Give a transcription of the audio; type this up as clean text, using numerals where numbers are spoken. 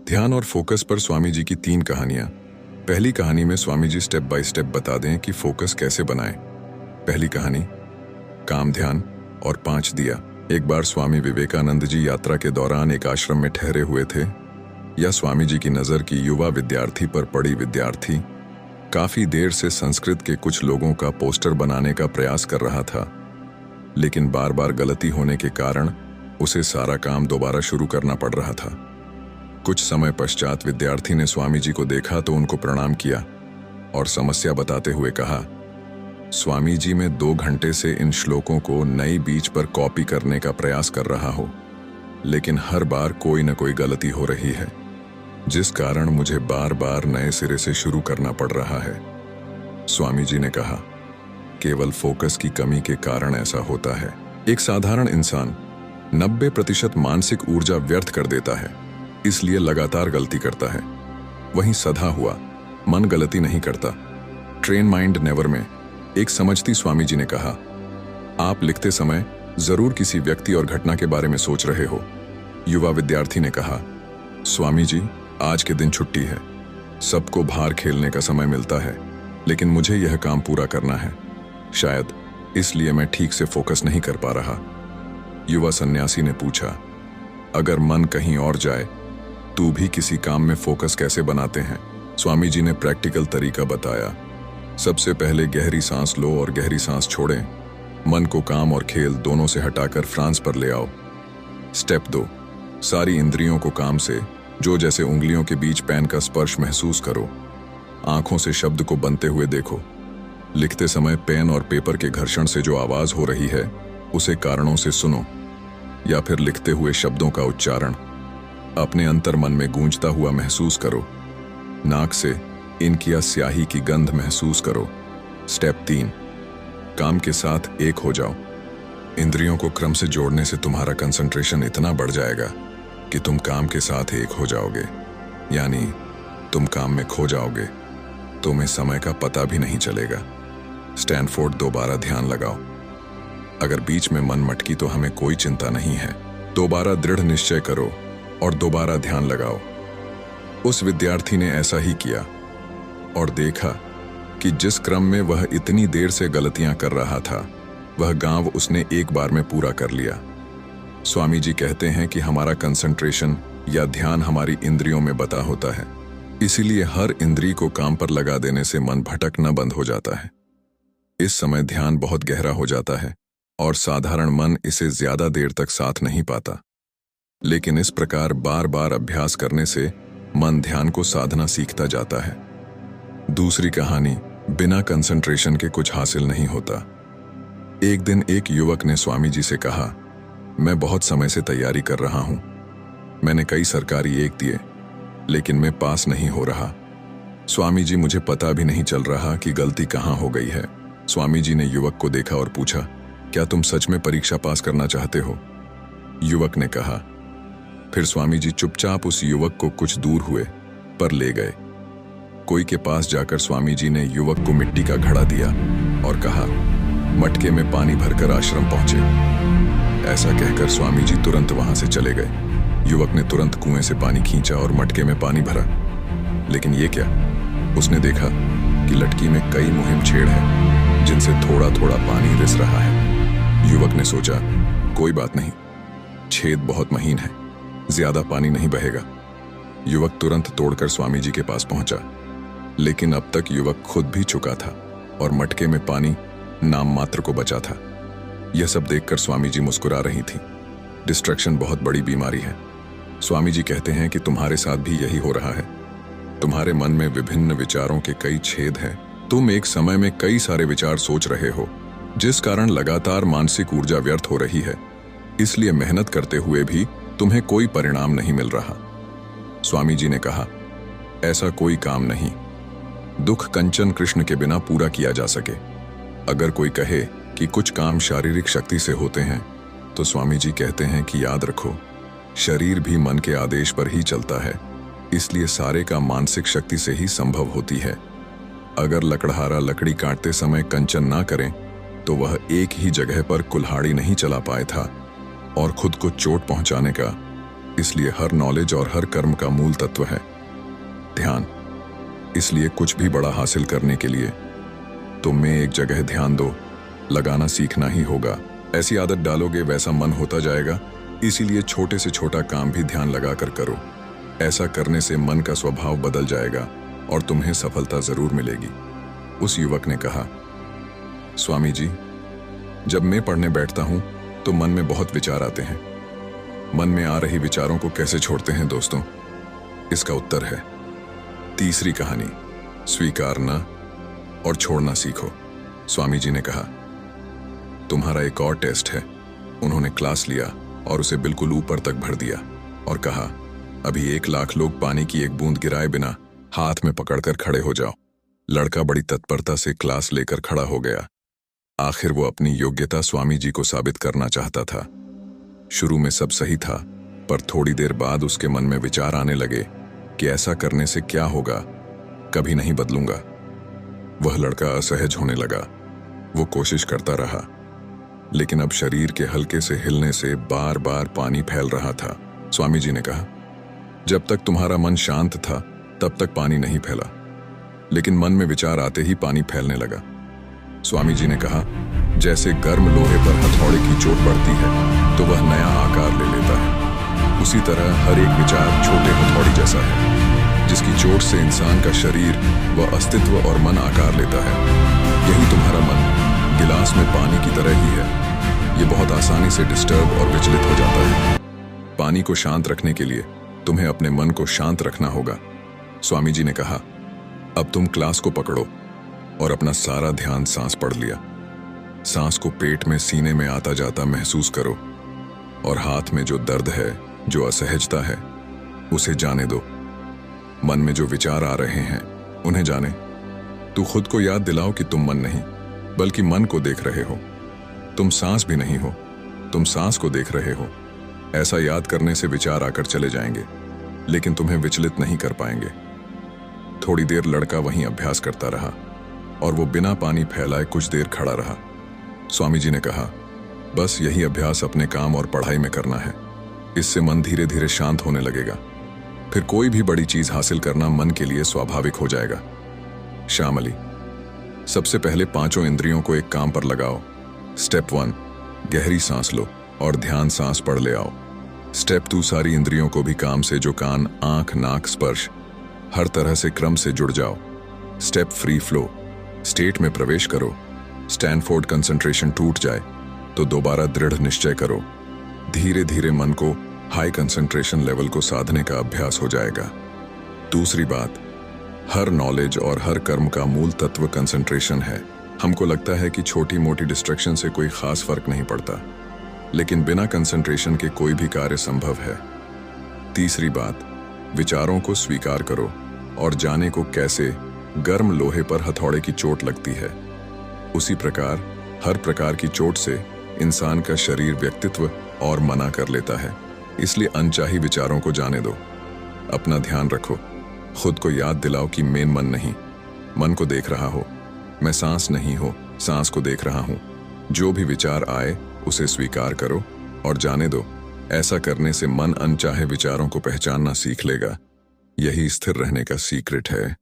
ध्यान और फोकस पर स्वामी जी की 3 कहानियां। पहली कहानी में Swami ji step by step बता दें कि फोकस कैसे बनाएं। पहली कहानी, काम, ध्यान और 5 दिया। एक बार स्वामी विवेकानंद जी यात्रा के दौरान एक आश्रम में ठहरे हुए थे। या स्वामी जी की नजर की युवा विद्यार्थी पर पड़ी। विद्यार्थी काफी देर से संस्कृत के कुछ लोगों का पोस्टर बनाने का प्रयास कर रहा था, लेकिन बार बार गलती होने के कारण उसे सारा काम दोबारा शुरू करना पड़ रहा था। कुछ समय पश्चात विद्यार्थी ने स्वामी जी को देखा तो उनको प्रणाम किया और समस्या बताते हुए कहा, स्वामी जी, मैं 2 घंटे से इन श्लोकों को नई बीच पर कॉपी करने का प्रयास कर रहा हूं, लेकिन हर बार कोई न कोई गलती हो रही है, जिस कारण मुझे बार बार नए सिरे से शुरू करना पड़ रहा है। स्वामी जी ने कहा, केवल फोकस की कमी के कारण ऐसा होता है। एक साधारण इंसान 90% मानसिक ऊर्जा व्यर्थ कर देता है, इसलिए लगातार गलती करता है। वहीं सधा हुआ मन गलती नहीं करता। ट्रेन माइंड नेवर में एक समझती स्वामी जी ने कहा, आप लिखते समय जरूर किसी व्यक्ति और घटना के बारे में सोच रहे हो। युवा विद्यार्थी ने कहा, स्वामी जी, आज के दिन छुट्टी है, सबको बाहर खेलने का समय मिलता है, लेकिन मुझे यह काम पूरा करना है, शायद इसलिए मैं ठीक से फोकस नहीं कर पा रहा। युवा सन्यासी ने पूछा, अगर मन कहीं और जाए तो भी किसी काम में फोकस कैसे बनाते हैं? स्वामी जी ने प्रैक्टिकल तरीका बताया। सबसे पहले गहरी सांस लो और गहरी सांस छोड़ें। मन को काम और खेल दोनों से हटाकर फ्रांस पर ले आओ। स्टेप 2, सारी इंद्रियों को काम से, जो जैसे उंगलियों के बीच पेन का स्पर्श महसूस करो। आंखों से शब्द को बनते हुए देखो। लिखते समय पेन और पेपर के घर्षण से जो आवाज हो रही है उसे कारणों से सुनो, या फिर लिखते हुए शब्दों का उच्चारण अपने अंतर मन में गूंजता हुआ महसूस करो। नाक से इंक या स्याही की गंध महसूस करो। स्टेप 3, काम के साथ एक हो जाओ। इंद्रियों को क्रम से जोड़ने से तुम्हारा कंसंट्रेशन इतना बढ़ जाएगा कि तुम काम के साथ एक हो जाओगे, यानी तुम काम में खो जाओगे। तुम्हें समय का पता भी नहीं चलेगा। स्टैनफोर्ड, दोबारा ध्यान लगाओ। अगर बीच में मन मटकी तो हमें कोई चिंता नहीं है, दोबारा दृढ़ निश्चय करो और दोबारा ध्यान लगाओ। उस विद्यार्थी ने ऐसा ही किया और देखा कि जिस क्रम में वह इतनी देर से गलतियां कर रहा था, वह गांव उसने एक बार में पूरा कर लिया। स्वामी जी कहते हैं कि हमारा कंसंट्रेशन या ध्यान हमारी इंद्रियों में बता होता है, इसीलिए हर इंद्री को काम पर लगा देने से मन भटकना बंद हो जाता है। इस समय ध्यान बहुत गहरा हो जाता है और साधारण मन इसे ज्यादा देर तक साथ नहीं पाता, लेकिन इस प्रकार बार बार अभ्यास करने से मन ध्यान को साधना सीखता जाता है। दूसरी कहानी, बिना कंसंट्रेशन के कुछ हासिल नहीं होता। एक दिन एक युवक ने स्वामी जी से कहा, मैं बहुत समय से तैयारी कर रहा हूं, मैंने कई सरकारी एक दिए, लेकिन मैं पास नहीं हो रहा। स्वामी जी, मुझे पता भी नहीं चल रहा कि गलती कहां हो गई है। स्वामी जी ने युवक को देखा और पूछा, क्या तुम सच में परीक्षा पास करना चाहते हो? युवक ने कहा। फिर स्वामी जी चुपचाप उस युवक को कुछ दूर हुए पर ले गए। कोई के पास जाकर स्वामी जी ने युवक को मिट्टी का घड़ा दिया और कहा, मटके में पानी भरकर आश्रम पहुंचे। ऐसा कहकर स्वामी जी तुरंत वहां से चले गए। युवक ने तुरंत कुएं से पानी खींचा और मटके में पानी भरा, लेकिन ये क्या, उसने देखा कि लटकी में कई मुहिम छेड़ है, जिनसे थोड़ा थोड़ा पानी रिस रहा है। युवक ने सोचा, कोई बात नहीं, छेद बहुत महीन है, ज्यादा पानी नहीं बहेगा। युवक तुरंत तोड़कर स्वामी जी के पास पहुंचा, लेकिन अब तक युवक खुद भी चुका था और मटके में पानी नाम मात्र को बचा था। यह सब देखकर स्वामी जी मुस्कुरा रही थी। डिस्ट्रैक्शन बहुत बड़ी बीमारी है। स्वामी जी कहते हैं कि तुम्हारे साथ भी यही हो रहा है। तुम्हारे मन में विभिन्न विचारों के कई छेद हैं। तुम एक समय में कई सारे विचार सोच रहे हो, जिस कारण लगातार मानसिक ऊर्जा व्यर्थ हो रही है। इसलिए मेहनत करते हुए भी तुम्हें कोई परिणाम नहीं मिल रहा। स्वामी जी ने कहा, ऐसा कोई काम नहीं, दुख कंचन कृष्ण के बिना पूरा किया जा सके। अगर कोई कहे कि कुछ काम शारीरिक शक्ति से होते हैं, तो स्वामी जी कहते हैं कि याद रखो, शरीर भी मन के आदेश पर ही चलता है, इसलिए सारे काम मानसिक शक्ति से ही संभव होती है। अगर लकड़हारा लकड़ी काटते समय कंचन ना करें, तो वह एक ही जगह पर कुल्हाड़ी नहीं चला पाया था और खुद को चोट पहुंचाने का इसलिए हर नॉलेज और हर कर्म का मूल तत्व है ध्यान। इसलिए कुछ भी बड़ा हासिल करने के लिए तुम में एक जगह ध्यान दो, लगाना सीखना ही होगा। ऐसी आदत डालोगे वैसा मन होता जाएगा। इसीलिए छोटे से छोटा काम भी ध्यान लगाकर करो। ऐसा करने से मन का स्वभाव बदल जाएगा और तुम्हें सफलता जरूर मिलेगी। उस युवक ने कहा, स्वामी जी, जब मैं पढ़ने बैठता हूं तो मन में बहुत विचार आते हैं। मन में आ रही विचारों को कैसे छोड़ते हैं दोस्तों? इसका उत्तर है तीसरी कहानी, स्वीकारना और छोड़ना सीखो। स्वामी जी ने कहा, तुम्हारा एक और टेस्ट है। उन्होंने क्लास लिया और उसे बिल्कुल ऊपर तक भर दिया और कहा, अभी 1,00,000 लोग पानी की एक बूंद गिराए बिना हाथ में पकड़कर खड़े हो जाओ। लड़का बड़ी तत्परता से क्लास लेकर खड़ा हो गया। आखिर वो अपनी योग्यता स्वामी जी को साबित करना चाहता था। शुरू में सब सही था, पर थोड़ी देर बाद उसके मन में विचार आने लगे कि ऐसा करने से क्या होगा, कभी नहीं बदलूंगा। वह लड़का असहज होने लगा। वो कोशिश करता रहा, लेकिन अब शरीर के हल्के से हिलने से बार बार पानी फैल रहा था। स्वामी जी ने कहा, जब तक तुम्हारा मन शांत था तब तक पानी नहीं फैला, लेकिन मन में विचार आते ही पानी फैलने लगा। स्वामी जी ने कहा, जैसे गर्म लोहे पर हथौड़े की चोट पड़ती है तो वह नया आकार ले लेता है, उसी तरह हर एक विचार छोटे हथौड़ी जैसा है, जिसकी चोट से इंसान का शरीर व अस्तित्व और मन आकार लेता है। यही तुम्हारा मन गिलास में पानी की तरह ही है। ये बहुत आसानी से डिस्टर्ब और विचलित हो जाता है। पानी को शांत रखने के लिए तुम्हें अपने मन को शांत रखना होगा। स्वामी जी ने कहा, अब तुम क्लास को पकड़ो और अपना सारा ध्यान सांस पढ़ लिया। सांस को पेट में सीने में आता जाता महसूस करो और हाथ में जो दर्द है, जो असहजता है, उसे जाने दो। मन में जो विचार आ रहे हैं उन्हें जाने। तू खुद को याद दिलाओ कि तुम मन नहीं, बल्कि मन को देख रहे हो। तुम सांस भी नहीं हो, तुम सांस को देख रहे हो। ऐसा याद करने से विचार आकर चले जाएंगे, लेकिन तुम्हें विचलित नहीं कर पाएंगे। थोड़ी देर लड़का वहीं अभ्यास करता रहा और वो बिना पानी फैलाए कुछ देर खड़ा रहा। स्वामी जी ने कहा, बस यही अभ्यास अपने काम और पढ़ाई में करना है। इससे मन धीरे धीरे शांत होने लगेगा। फिर कोई भी बड़ी चीज हासिल करना मन के लिए स्वाभाविक हो जाएगा। शामली, सबसे पहले 5 इंद्रियों को एक काम पर लगाओ। स्टेप 1, गहरी सांस लो और ध्यान सांस पढ़ ले आओ। स्टेप 2, सारी इंद्रियों को भी काम से, जो कान, आंख, नाक, स्पर्श, हर तरह से क्रम से जुड़ जाओ। स्टेप फ्री फ्लो, स्टेट में प्रवेश करो। स्टैनफोर्ड कंसंट्रेशन टूट जाए तो दोबारा दृढ़ निश्चय करो। धीरे धीरे मन को हाई कंसंट्रेशन लेवल को साधने का अभ्यास हो जाएगा। दूसरी बात, हर नॉलेज और हर कर्म का मूल तत्व कंसंट्रेशन है। हमको लगता है कि छोटी मोटी डिस्ट्रैक्शन से कोई खास फर्क नहीं पड़ता, लेकिन बिना कंसंट्रेशन के कोई भी कार्य संभव है। तीसरी बात, विचारों को स्वीकार करो और जाने को कैसे गर्म लोहे पर हथौड़े की चोट लगती है, उसी प्रकार हर प्रकार की चोट से इंसान का शरीर व्यक्तित्व और मना कर लेता है। इसलिए अनचाही विचारों को जाने दो। अपना ध्यान रखो। खुद को याद दिलाओ कि मैं मन नहीं, मन को देख रहा हो। मैं सांस नहीं हो, सांस को देख रहा हूं। जो भी विचार आए उसे स्वीकार करो और जाने दो। ऐसा करने से मन अनचाहे विचारों को पहचानना सीख लेगा। यही स्थिर रहने का सीक्रेट है।